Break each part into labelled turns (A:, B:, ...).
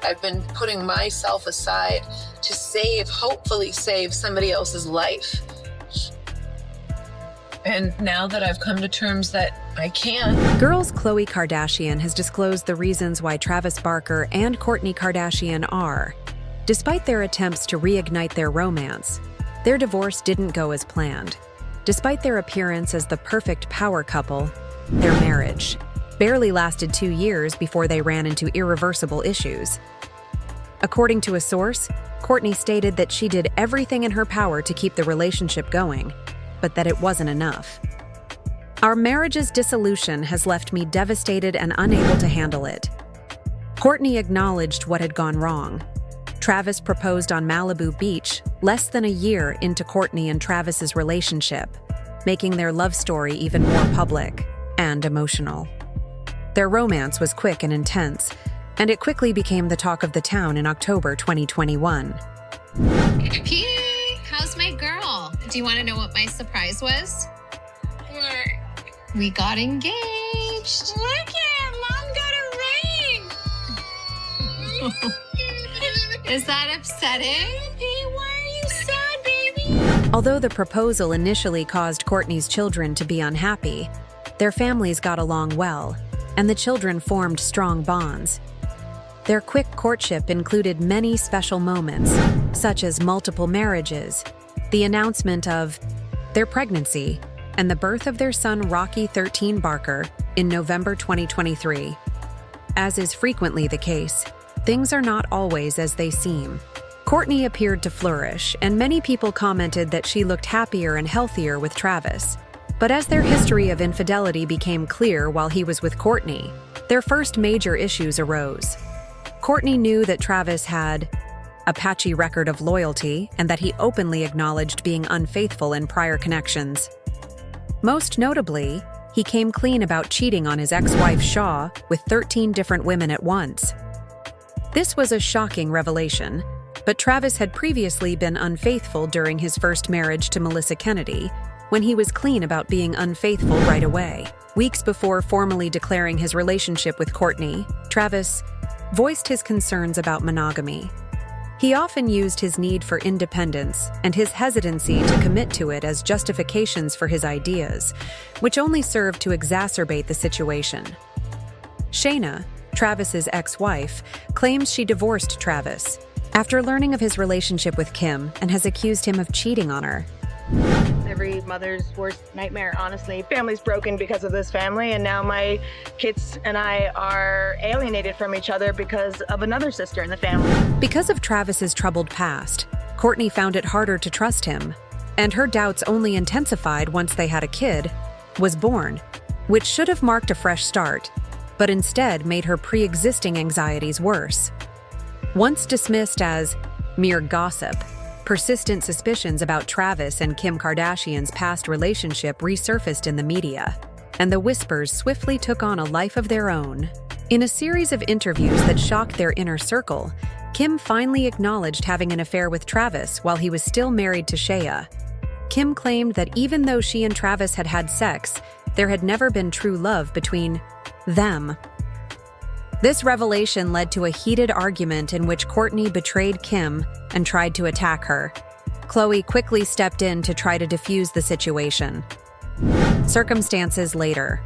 A: I've been putting myself aside to hopefully save somebody else's life. And now that I've come to terms that I can't.
B: Girls Khloe Kardashian has disclosed the reasons why Travis Barker and Kourtney Kardashian are. Despite their attempts to reignite their romance, their divorce didn't go as planned. Despite their appearance as the perfect power couple, their marriage barely lasted 2 years before they ran into irreversible issues. According to a source, Kourtney stated that she did everything in her power to keep the relationship going, but that it wasn't enough. Our marriage's dissolution has left me devastated and unable to handle it. Kourtney acknowledged what had gone wrong. Travis proposed on Malibu Beach less than a year into Kourtney and Travis's relationship, making their love story even more public and emotional. Their romance was quick and intense, and it quickly became the talk of the town in October 2021.
C: Pete, how's my girl? Do you want to know what my surprise was?
A: What?
C: We got engaged.
A: Look at Mom got a ring.
C: Is that upsetting?
A: Hey, why are you sad, baby?
B: Although the proposal initially caused Kourtney's children to be unhappy, their families got along well, and the children formed strong bonds. Their quick courtship included many special moments, such as multiple marriages, the announcement of their pregnancy, and the birth of their son Rocky 13 Barker in November 2023. As is frequently the case, things are not always as they seem. Kourtney appeared to flourish, and many people commented that she looked happier and healthier with Travis. But as their history of infidelity became clear while he was with Kourtney, their first major issues arose. Kourtney knew that Travis had a patchy record of loyalty and that he openly acknowledged being unfaithful in prior connections. Most notably, he came clean about cheating on his ex-wife Shaw with 13 different women at once. This was a shocking revelation, but Travis had previously been unfaithful during his first marriage to Melissa Kennedy, when he was clean about being unfaithful right away. Weeks before formally declaring his relationship with Kourtney, Travis voiced his concerns about monogamy. He often used his need for independence and his hesitancy to commit to it as justifications for his ideas, which only served to exacerbate the situation. Shayna, Travis's ex-wife, claims she divorced Travis after learning of his relationship with Kim and has accused him of cheating on her.
D: Every mother's worst nightmare, honestly. Family's broken because of this family, and now my kids and I are alienated from each other because of another sister in the family.
B: Because of Travis's troubled past, Kourtney found it harder to trust him, and her doubts only intensified once they had a kid was born, which should have marked a fresh start, but instead made her pre-existing anxieties worse. Once dismissed as mere gossip, persistent suspicions about Travis and Kim Kardashian's past relationship resurfaced in the media, and the whispers swiftly took on a life of their own. In a series of interviews that shocked their inner circle, Kim finally acknowledged having an affair with Travis while he was still married to Shayna. Kim claimed that even though she and Travis had had sex, there had never been true love between them. This revelation led to a heated argument in which Kourtney betrayed Kim and tried to attack her. Khloe quickly stepped in to try to defuse the situation. Circumstances later.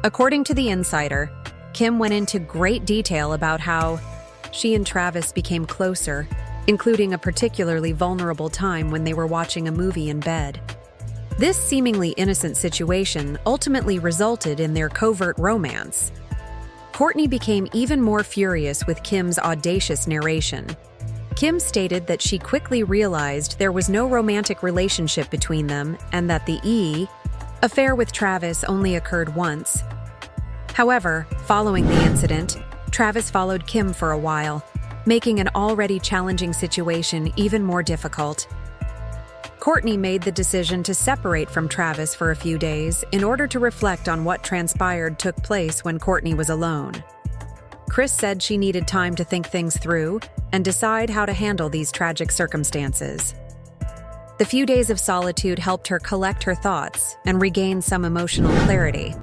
B: According to The Insider, Kim went into great detail about how she and Travis became closer, including a particularly vulnerable time when they were watching a movie in bed. This seemingly innocent situation ultimately resulted in their covert romance. Kourtney became even more furious with Kim's audacious narration. Kim stated that she quickly realized there was no romantic relationship between them and that the affair with Travis only occurred once. However, following the incident, Travis followed Kim for a while, making an already challenging situation even more difficult. Kourtney made the decision to separate from Travis for a few days in order to reflect on what transpired took place when Kourtney was alone. Kris said she needed time to think things through and decide how to handle these tragic circumstances. The few days of solitude helped her collect her thoughts and regain some emotional clarity.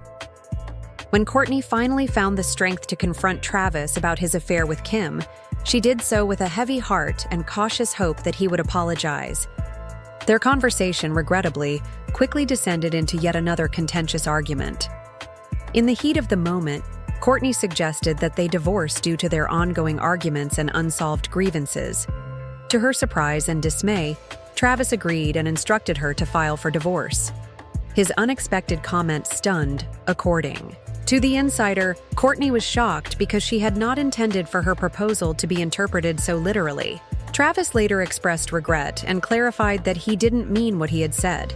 B: When Kourtney finally found the strength to confront Travis about his affair with Kim, she did so with a heavy heart and cautious hope that he would apologize. Their conversation, regrettably, quickly descended into yet another contentious argument. In the heat of the moment, Kourtney suggested that they divorce due to their ongoing arguments and unsolved grievances. To her surprise and dismay, Travis agreed and instructed her to file for divorce. His unexpected comment stunned, according to The Insider, Kourtney was shocked because she had not intended for her proposal to be interpreted so literally. Travis later expressed regret and clarified that he didn't mean what he had said.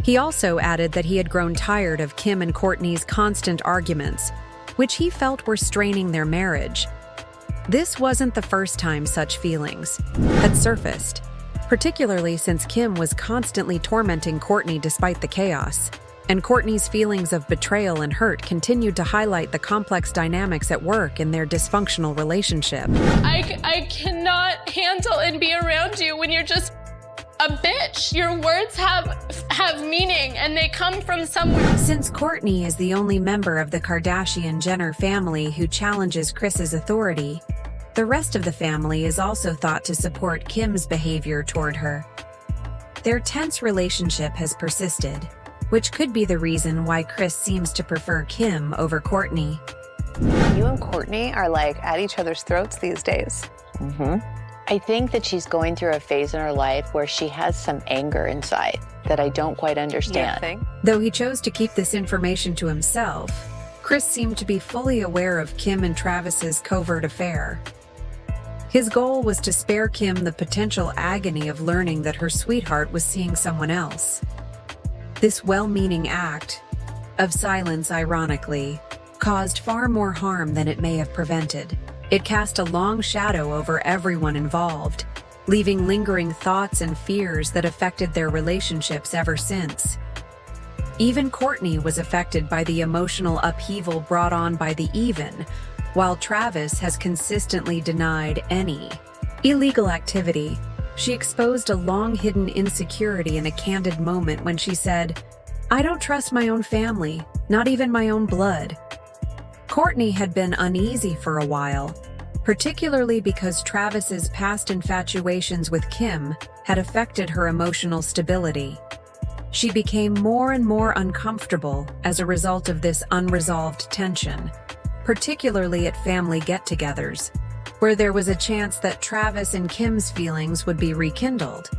B: He also added that he had grown tired of Kim and Kourtney's constant arguments, which he felt were straining their marriage. This wasn't the first time such feelings had surfaced, particularly since Kim was constantly tormenting Kourtney despite the chaos, and Kourtney's feelings of betrayal and hurt continued to highlight the complex dynamics at work in their dysfunctional relationship.
E: I cannot handle and be around you when you're just a bitch. Your words have meaning and they come from somewhere.
B: Since Kourtney is the only member of the Kardashian-Jenner family who challenges Kris's authority, the rest of the family is also thought to support Kim's behavior toward her. Their tense relationship has persisted, which could be the reason why Kris seems to prefer Kim over Kourtney.
F: You and Kourtney are like at each other's throats these days. I think that she's going through a phase in her life where she has some anger inside that I don't quite understand.
B: Though he chose to keep this information to himself, Kris seemed to be fully aware of Kim and Travis's covert affair. His goal was to spare Kim the potential agony of learning that her sweetheart was seeing someone else. This well-meaning act of silence, ironically, caused far more harm than it may have prevented. It cast a long shadow over everyone involved, leaving lingering thoughts and fears that affected their relationships ever since. Even Kourtney was affected by the emotional upheaval brought on by the even, while Travis has consistently denied any illegal activity. She exposed a long-hidden insecurity in a candid moment when she said, "I don't trust my own family, not even my own blood." Kourtney had been uneasy for a while, particularly because Travis's past infatuations with Kim had affected her emotional stability. She became more and more uncomfortable as a result of this unresolved tension, particularly at family get-togethers, where there was a chance that Travis and Kim's feelings would be rekindled.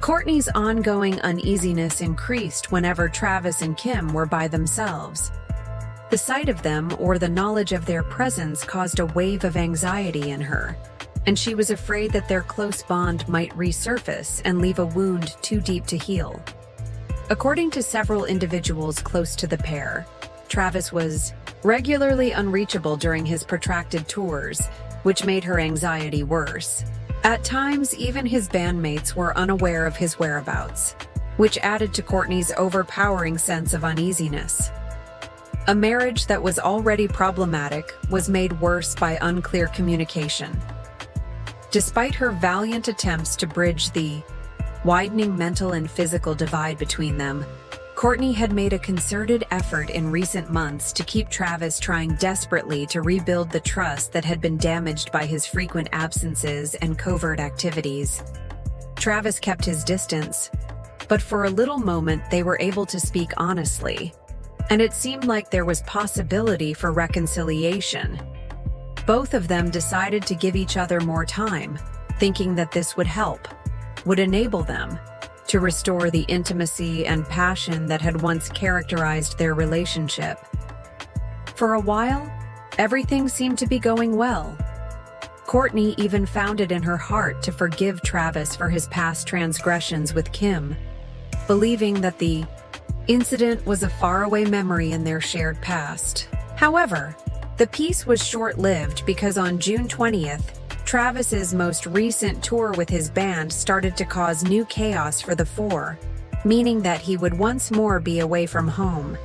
B: Kourtney's ongoing uneasiness increased whenever Travis and Kim were by themselves. The sight of them or the knowledge of their presence caused a wave of anxiety in her, and she was afraid that their close bond might resurface and leave a wound too deep to heal. According to several individuals close to the pair, Travis was regularly unreachable during his protracted tours, which made her anxiety worse. At times, even his bandmates were unaware of his whereabouts, which added to Kourtney's overpowering sense of uneasiness. A marriage that was already problematic was made worse by unclear communication. Despite her valiant attempts to bridge the widening mental and physical divide between them, Kourtney had made a concerted effort in recent months to keep Travis trying desperately to rebuild the trust that had been damaged by his frequent absences and covert activities. Travis kept his distance, but for a little moment they were able to speak honestly, and it seemed like there was possibility for reconciliation. Both of them decided to give each other more time, thinking that this would help, would enable them to restore the intimacy and passion that had once characterized their relationship. For a while, everything seemed to be going well. Kourtney even found it in her heart to forgive Travis for his past transgressions with Kim, believing that the incident was a faraway memory in their shared past. However, the peace was short-lived because on June 20th, Travis's most recent tour with his band started to cause new chaos for the four, meaning that he would once more be away from home,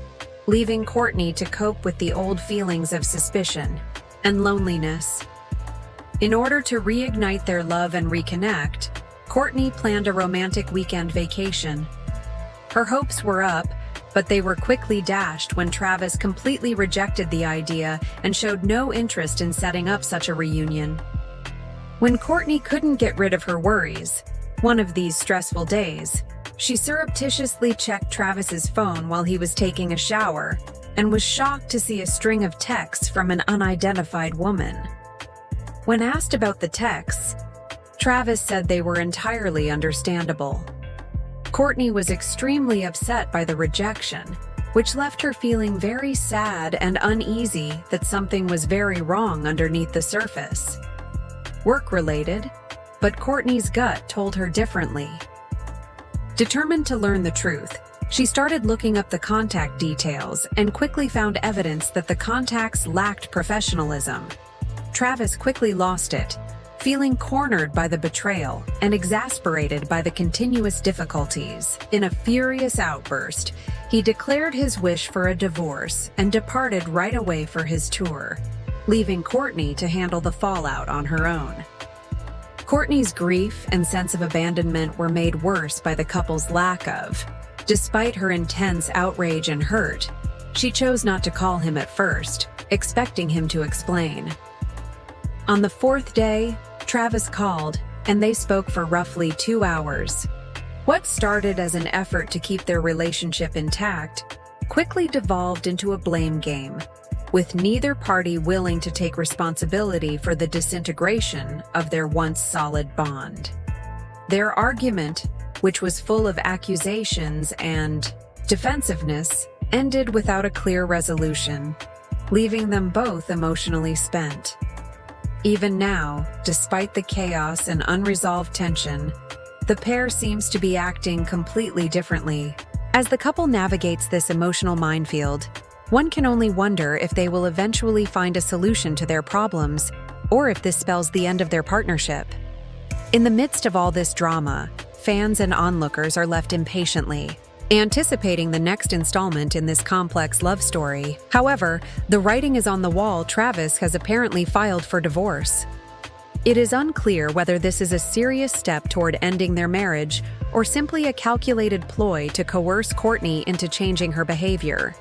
B: leaving Kourtney to cope with the old feelings of suspicion and loneliness. In order to reignite their love and reconnect, Kourtney planned a romantic weekend vacation. Her hopes were up, but they were quickly dashed when Travis completely rejected the idea and showed no interest in setting up such a reunion. When Kourtney couldn't get rid of her worries, one of these stressful days, she surreptitiously checked Travis's phone while he was taking a shower and was shocked to see a string of texts from an unidentified woman. When asked about the texts, Travis said they were entirely understandable. Kourtney was extremely upset by the rejection, which left her feeling very sad and uneasy that something was very wrong underneath the surface. Work-related, but Kourtney's gut told her differently. Determined to learn the truth, she started looking up the contact details and quickly found evidence that the contacts lacked professionalism. Travis quickly lost it, feeling cornered by the betrayal and exasperated by the continuous difficulties. In a furious outburst, he declared his wish for a divorce and departed right away for his tour, leaving Kourtney to handle the fallout on her own. Kourtney's grief and sense of abandonment were made worse by the couple's lack of. Despite her intense outrage and hurt, she chose not to call him at first, expecting him to explain. On the fourth day, Travis called, and they spoke for roughly 2 hours. What started as an effort to keep their relationship intact quickly devolved into a blame game, with neither party willing to take responsibility for the disintegration of their once solid bond. Their argument, which was full of accusations and defensiveness, ended without a clear resolution, leaving them both emotionally spent. Even now, despite the chaos and unresolved tension, the pair seems to be acting completely differently. As the couple navigates this emotional minefield, one can only wonder if they will eventually find a solution to their problems, or if this spells the end of their partnership. In the midst of all this drama, fans and onlookers are left impatiently, anticipating the next installment in this complex love story. However, the writing is on the wall. Travis has apparently filed for divorce. It is unclear whether this is a serious step toward ending their marriage or simply a calculated ploy to coerce Kourtney into changing her behavior.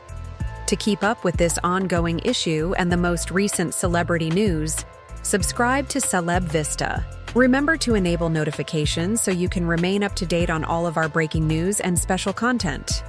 B: To keep up with this ongoing issue and the most recent celebrity news, subscribe to Celeb Vista. Remember to enable notifications so you can remain up to date on all of our breaking news and special content.